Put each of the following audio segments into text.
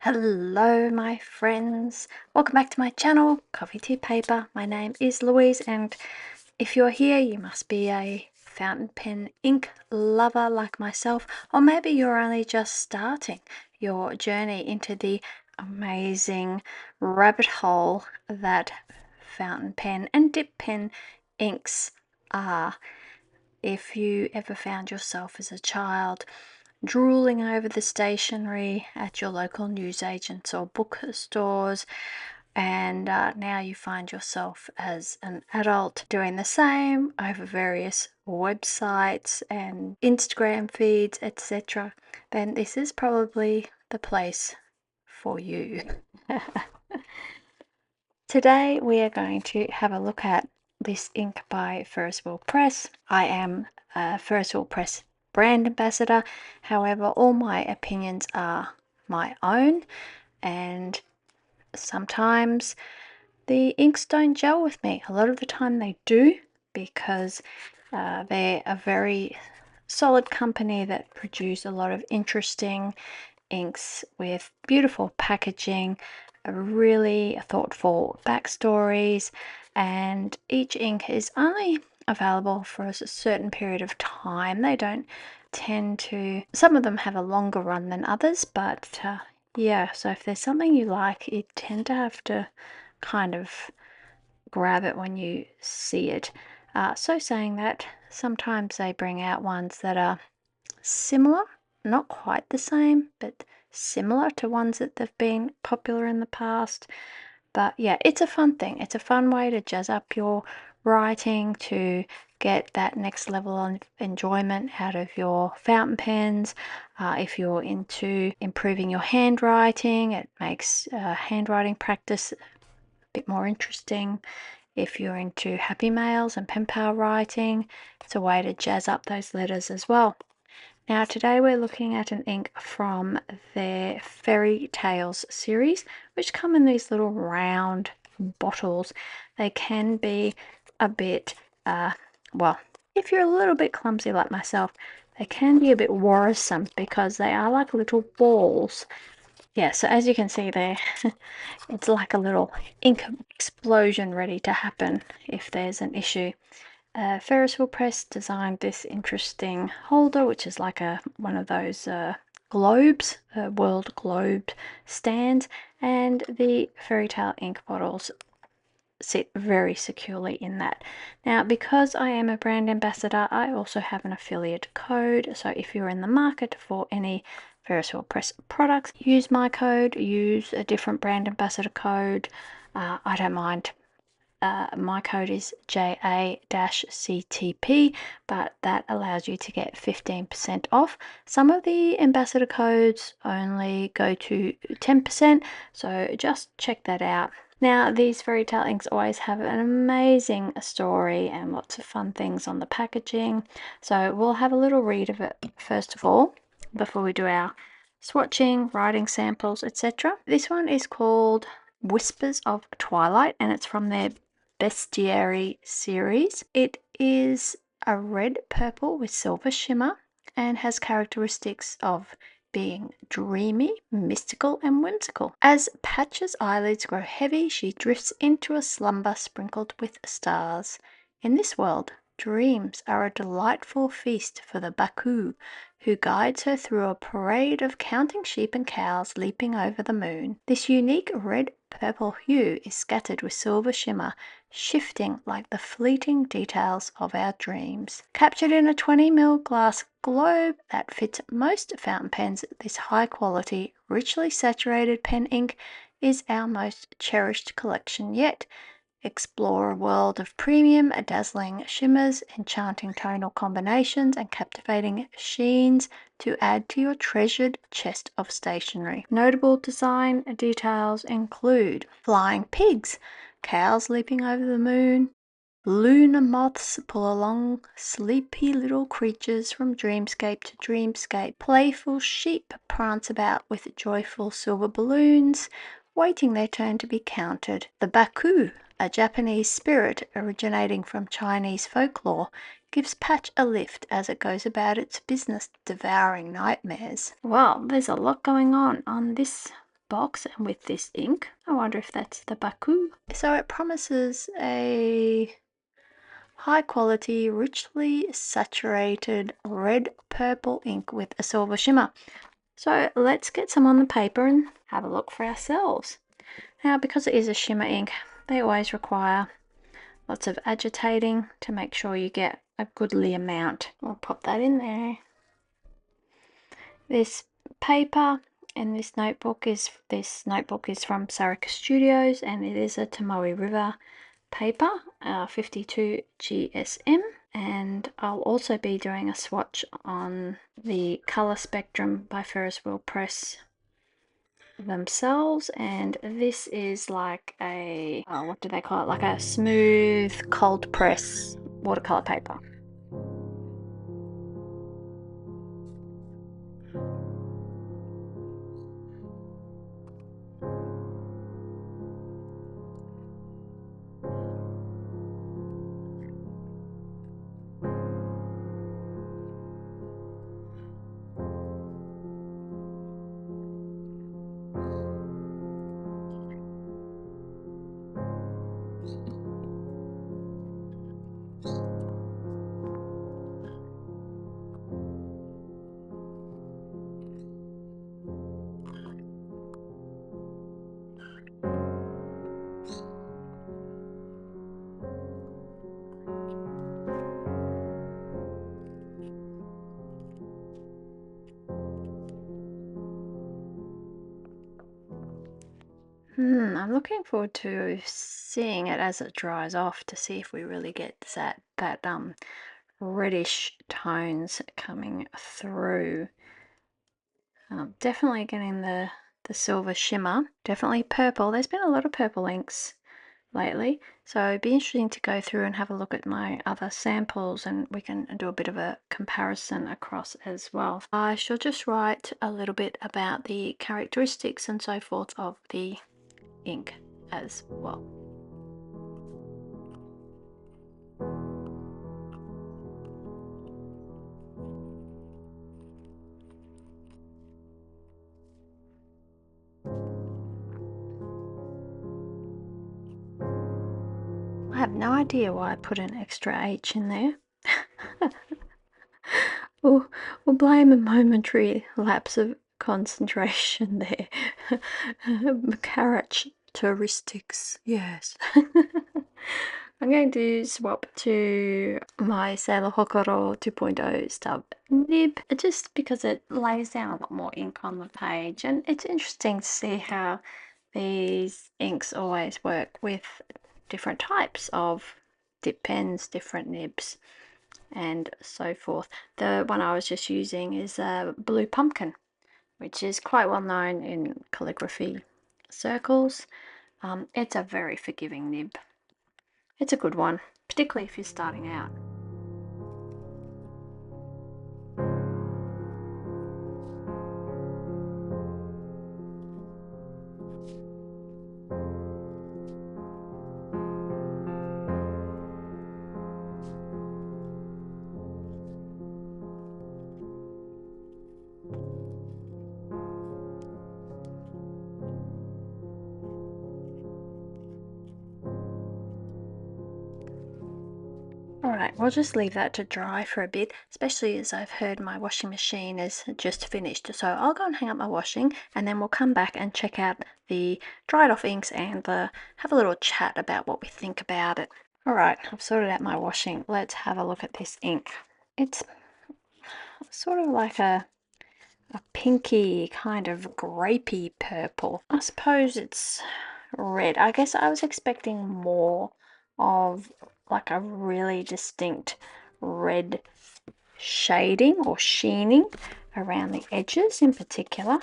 Hello, my friends. Welcome back to my channel, Coffee Tea Paper. My name is Louise, and if you're here, you must be a fountain pen ink lover like myself, or maybe you're only just starting your journey into the amazing rabbit hole that fountain pen and dip pen inks are. If you ever found yourself as a child drooling over the stationery at your local newsagents or bookstores, and now you find yourself as an adult doing the same over various websites and Instagram feeds, etc., then this is probably the place for you. Today we are going to have a look at this ink by Ferris Wheel Press. I am a Ferris Wheel Press brand ambassador. However, all my opinions are my own, and sometimes the inks don't gel with me. A lot of the time they do, because they're a very solid company that produce a lot of interesting inks with beautiful packaging, really thoughtful backstories, and each ink is only available for a certain period of time. They don't tend to, some of them have a longer run than others, but yeah, so if there's something you like, you tend to have to kind of grab it when you see it. So saying that, sometimes they bring out ones that are similar, not quite the same, but similar to ones that have been popular in the past. But yeah, it's a fun thing. It's a fun way to jazz up your writing, to get that next level of enjoyment out of your fountain pens. If you're into improving your handwriting, it makes handwriting practice a bit more interesting. If you're into happy mails and pen pal writing, it's a way to jazz up those letters as well. Now today we're looking at an ink from their Fairy Tales series, which come in these little round bottles. They can be a bit, well, if you're a little bit clumsy like myself, they can be a bit worrisome because they are like little balls. Yeah, so as you can see there, it's like a little ink explosion ready to happen if there's an issue. Ferris Wheel Press designed this interesting holder, which is like one of those globes, world globe stands, and the fairy tale ink bottles sit very securely in that. Now, because I am a brand ambassador, I also have an affiliate code, so if you're in the market for any Ferris Wheel Press products, use my code, use a different brand ambassador code. I don't mind. My code is JA-CTP, but that allows you to get 15% off. Some of the ambassador codes only go to 10%, so just check that out. Now, these fairy tale inks always have an amazing story and lots of fun things on the packaging. So we'll have a little read of it first of all, before we do our swatching, writing samples, etc. This one is called Whispers of Twilight, and it's from their Bestiary series. It is a red purple with silver shimmer and has characteristics of being dreamy, mystical, and whimsical. As Patch's eyelids grow heavy, she drifts into a slumber sprinkled with stars. In this world, dreams are a delightful feast for the Baku, who guides her through a parade of counting sheep and cows leaping over the moon. This unique red-purple hue is scattered with silver shimmer, shifting like the fleeting details of our dreams. Captured in a 20 ml glass globe that fits most fountain pens, this high-quality, richly saturated pen ink is our most cherished collection yet. Explore a world of premium, dazzling shimmers, enchanting tonal combinations, and captivating sheens to add to your treasured chest of stationery. Notable design details include flying pigs, cows leaping over the moon, lunar moths pull along sleepy little creatures from dreamscape to dreamscape, playful sheep prance about with joyful silver balloons, waiting their turn to be counted. The Baku, a Japanese spirit originating from Chinese folklore, gives Patch a lift as it goes about its business devouring nightmares. Well, there's a lot going on this box and with this ink. I wonder if that's the Baku. So it promises a high quality, richly saturated red purple ink with a silver shimmer. So let's get some on the paper and have a look for ourselves. Now, because it is a shimmer ink, they always require lots of agitating to make sure you get a goodly amount. I'll pop that in there. This paper and this notebook is from Sarika Studios, and it is a Tomoe River paper, 52 GSM. And I'll also be doing a swatch on the Color Spectrum by Ferris Wheel Press themselves, and this is like a what do they call it, like a smooth cold press watercolor paper. I'm looking forward to seeing it as it dries off to see if we really get that reddish tones coming through. Definitely getting the silver shimmer, definitely purple. There's been a lot of purple inks lately, so it'd be interesting to go through and have a look at my other samples, and we can do a bit of a comparison across as well. I shall just write a little bit about the characteristics and so forth of the ink as well. I have no idea why I put an extra H in there. We'll blame a momentary lapse of concentration there. Characteristics, yes. I'm going to swap to my Sailor Hokoro 2.0 stub nib, just because it lays down a lot more ink on the page, and it's interesting to see how these inks always work with different types of dip pens, different nibs, and so forth. The one I was just using is a Blue Pumpkin, which is quite well known in calligraphy circles. It's a very forgiving nib. It's a good one, particularly if you're starting out. Alright, we'll just leave that to dry for a bit, especially as I've heard my washing machine is just finished. So I'll go and hang up my washing, and then we'll come back and check out the dried off inks and have a little chat about what we think about it. Alright, I've sorted out my washing. Let's have a look at this ink. It's sort of like a pinky kind of grapey purple. I suppose it's red. I guess I was expecting more of like a really distinct red shading or sheening around the edges in particular,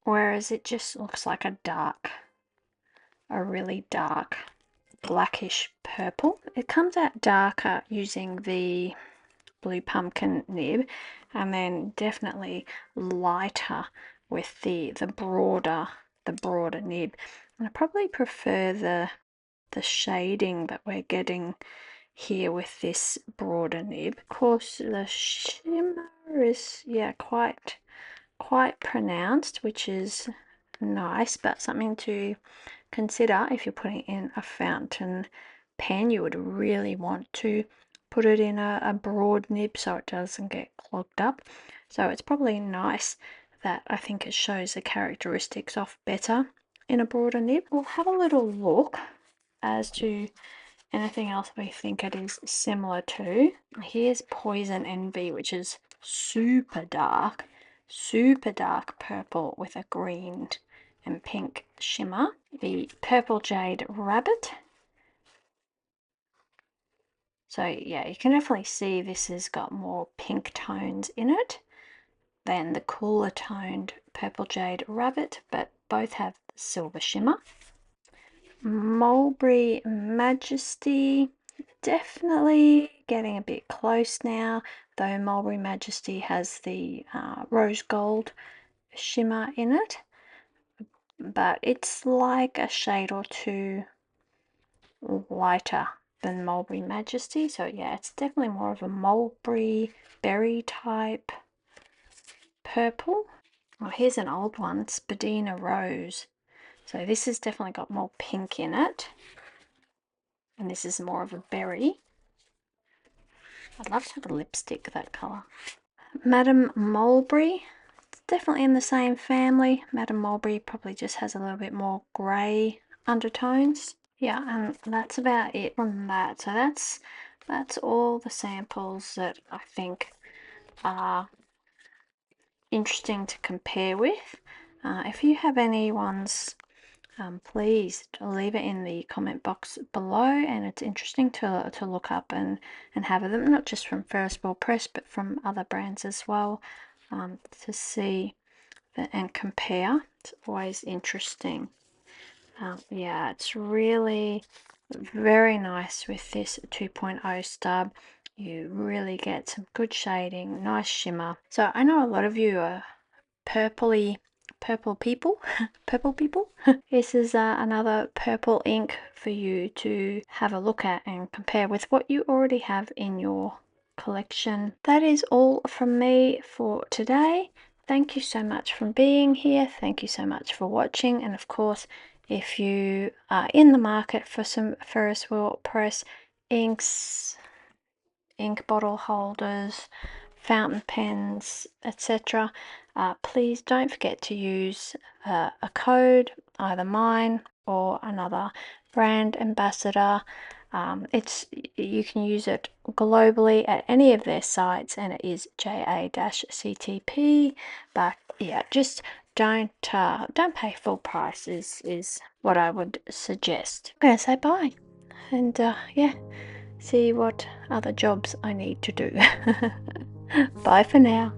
whereas it just looks like a really dark blackish purple. It comes out darker using the Blue Pumpkin nib, and then definitely lighter with the broader nib. And I probably prefer the shading that we're getting here with this broader nib. Of course, the shimmer is quite pronounced, which is nice, but something to consider if you're putting in a fountain pen. You would really want to put it in a broad nib so it doesn't get clogged up. So it's probably nice that I think it shows the characteristics off better in a broader nib. We'll have a little look as to anything else we think it is similar to. Here's Poison Envy, which is super dark purple with a green and pink shimmer. The Purple Jade Rabbit. So yeah, you can definitely see this has got more pink tones in it than the cooler toned Purple Jade Rabbit, but both have silver shimmer. Mulberry Majesty, definitely getting a bit close now, though Mulberry Majesty has the rose gold shimmer in it, but it's like a shade or two lighter than Mulberry Majesty. So yeah, it's definitely more of a mulberry berry type purple. Oh, here's an old one, Spadina Rose. So this has definitely got more pink in it, and this is more of a berry. I'd love to have a lipstick that colour. Madame Mulberry, it's definitely in the same family. Madame Mulberry probably just has a little bit more grey undertones. Yeah, and that's about it on that. So that's all the samples that I think are interesting to compare with. If you have any ones, please leave it in the comment box below, and it's interesting to look up and have them, not just from Ferris Wheel Press but from other brands as well, to see and compare. It's always interesting. Yeah, it's really very nice with this 2.0 stub. You really get some good shading, nice shimmer. So I know a lot of you are purple people. Purple people. This is another purple ink for you to have a look at and compare with what you already have in your collection. That is all from me for today. Thank you so much for being here. Thank you so much for watching. And of course, if you are in the market for some Ferris Wheel Press inks, ink bottle holders, fountain pens, etc., please don't forget to use a code, either mine or another brand ambassador. You can use it globally at any of their sites, and it is JA-CTP. But yeah, just don't pay full price is what I would suggest. I'm gonna say bye, and yeah, see what other jobs I need to do. Bye for now.